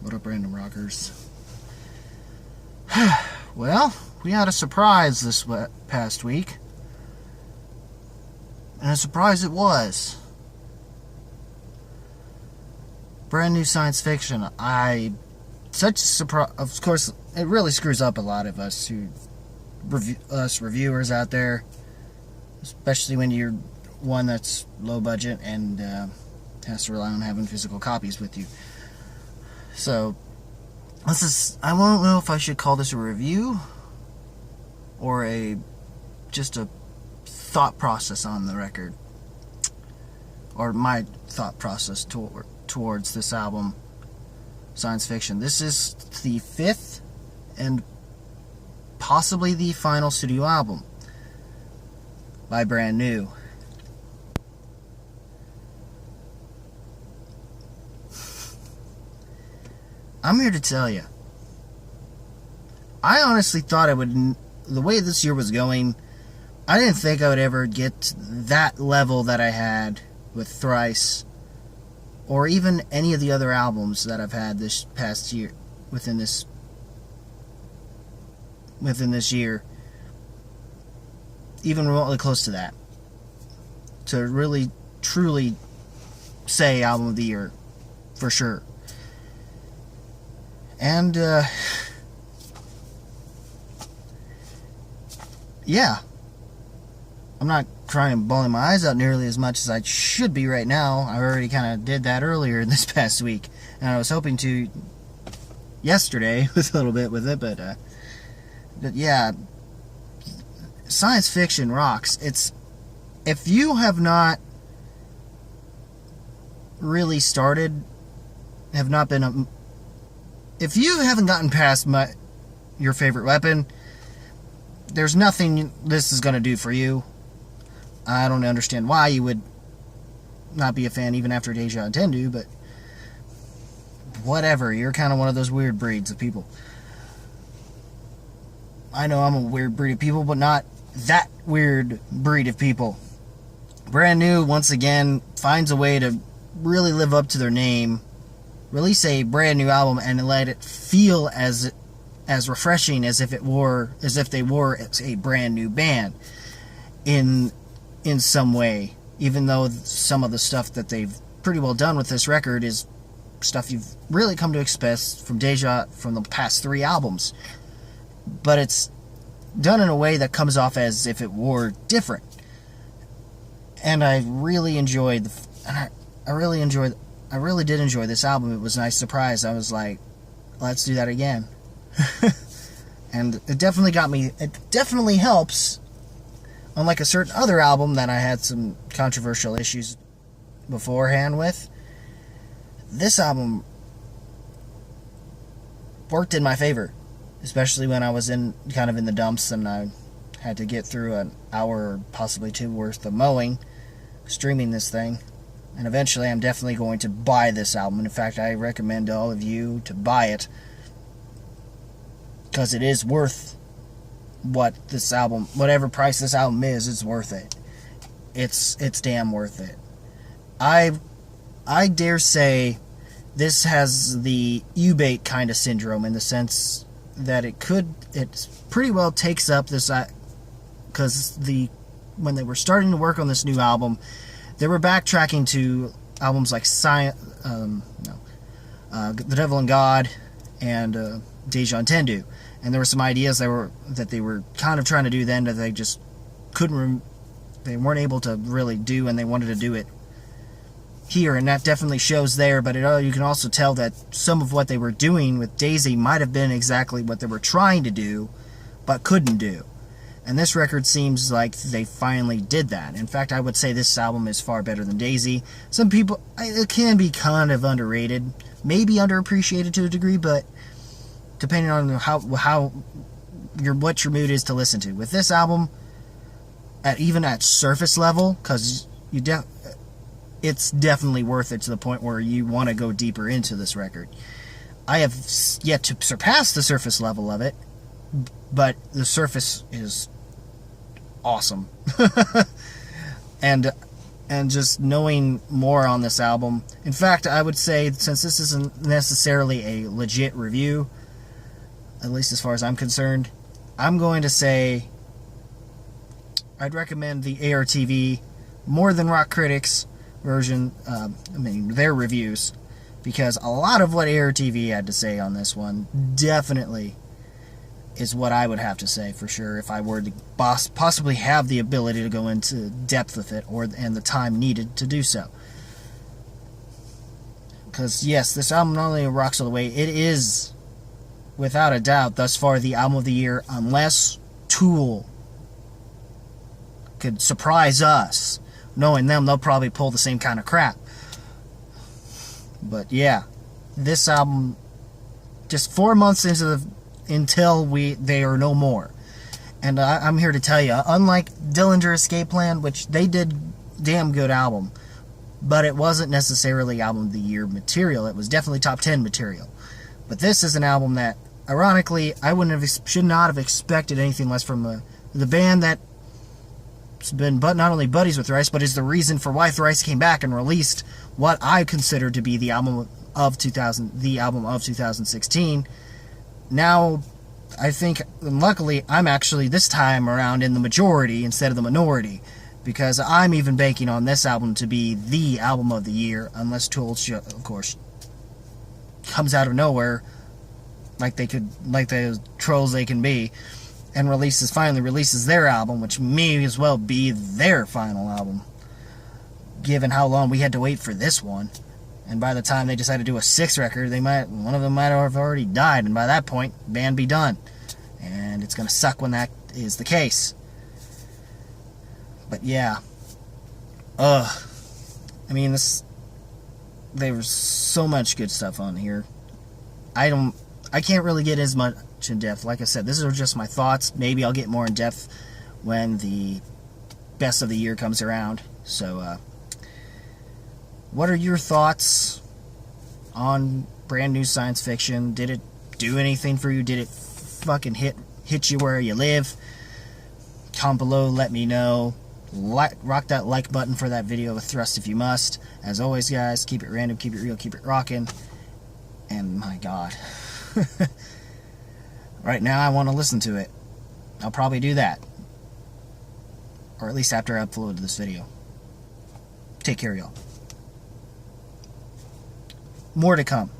What up, random rockers? Well, we had a surprise this past week. And a surprise it was. Brand new science fiction. Such a surprise. Of course, it really screws up a lot of us reviewers out there. Especially when you're one that's low budget and has to rely on having physical copies with you. So, I don't know if I should call this a review or just a thought process on the record, or my thought process towards this album, Science Fiction. This is the 5th and possibly the final studio album by Brand New. I'm here to tell you, I honestly thought the way this year was going, I didn't think I would ever get to that level that I had with Thrice, or even any of the other albums that I've had this past year, within this year, even remotely close to that, to really, truly say album of the year, for sure. And, yeah. I'm not crying and bawling my eyes out nearly as much as I should be right now. I already kind of did that earlier this past week. And I was hoping to yesterday with a little bit with it, but yeah. Science fiction rocks. If you have not really started, if you haven't gotten past your favorite weapon, there's nothing this is going to do for you. I don't understand why you would not be a fan even after Deja Tendu, but whatever. You're kind of one of those weird breeds of people. I know I'm a weird breed of people, but not that weird breed of people. Brand New, once again, finds a way to really live up to their name, release a brand new album, and let it feel as refreshing as if they were a brand new band in some way, even though some of the stuff that they've pretty well done with this record is stuff you've really come to expect from Deja from the past 3 albums, but it's done in a way that comes off as if it were different. And I really did enjoy this album. It was a nice surprise. I was like, let's do that again. And it definitely got me. It definitely helps. Unlike a certain other album that I had some controversial issues beforehand with, this album worked in my favor, especially when I was in the dumps and I had to get through an hour or possibly 2 worth of mowing, streaming this thing. And eventually I'm definitely going to buy this album. In fact, I recommend to all of you to buy it, because it is worth whatever price this album is, it's worth it. It's damn worth it. I dare say this has the U-Bait kind of syndrome, in the sense that it pretty well takes up this, because when they were starting to work on this new album, they were backtracking to albums like The Devil and God and Deja Tendu, and there were some ideas that they were kind of trying to do then that they just they weren't able to really do, and they wanted to do it here, and that definitely shows there. But you can also tell that some of what they were doing with Daisy might have been exactly what they were trying to do but couldn't do. And this record seems like they finally did that. In fact, I would say this album is far better than Daisy. Some people, it can be kind of underrated, maybe underappreciated to a degree, but depending on what your mood is to listen to. With this album, even at surface level, because it's definitely worth it to the point where you want to go deeper into this record. I have yet to surpass the surface level of it, but the surface is awesome. And and just knowing more on this album. In fact, I would say, since this isn't necessarily a legit review, at least as far as I'm concerned, I'm going to say I'd recommend the ARTV more than Rock Critics version, their reviews, because a lot of what ARTV had to say on this one definitely is what I would have to say for sure if I were to possibly have the ability to go into depth with it and the time needed to do so. Because yes, this album not only rocks all the way, it is without a doubt thus far the album of the year, unless Tool could surprise us. Knowing them, they'll probably pull the same kind of crap. But yeah, this album, just 4 months until they are no more. And I'm here to tell you, unlike Dillinger Escape Plan, which they did damn good album, but it wasn't necessarily album of the year material. It was definitely top 10 material. But this is an album that, ironically, I should not have expected anything less from the band that been not only buddies with Thrice, but is the reason for why Thrice came back and released what I consider to be the album of 2016. Now, I think, and luckily, I'm actually this time around in the majority instead of the minority, because I'm even banking on this album to be the album of the year, unless Tool, of course, comes out of nowhere, like the trolls they can be, and finally releases their album, which may as well be their final album, given how long we had to wait for this one. And by the time they decide to do a 6th record, one of them might have already died, and by that point, band be done. And it's gonna suck when that is the case. But yeah, there was so much good stuff on here. I can't really get as much in depth. Like I said, this is just my thoughts. Maybe I'll get more in depth when the best of the year comes around. So, what are your thoughts on Brand New Science Fiction? Did it do anything for you? Did it fucking hit you where you live? Comment below, let me know. Rock that like button for that video with thrust if you must. As always, guys, keep it random, keep it real, keep it rocking. And my God. Right now, I want to listen to it. I'll probably do that. Or at least after I upload this video. Take care, y'all. More to come.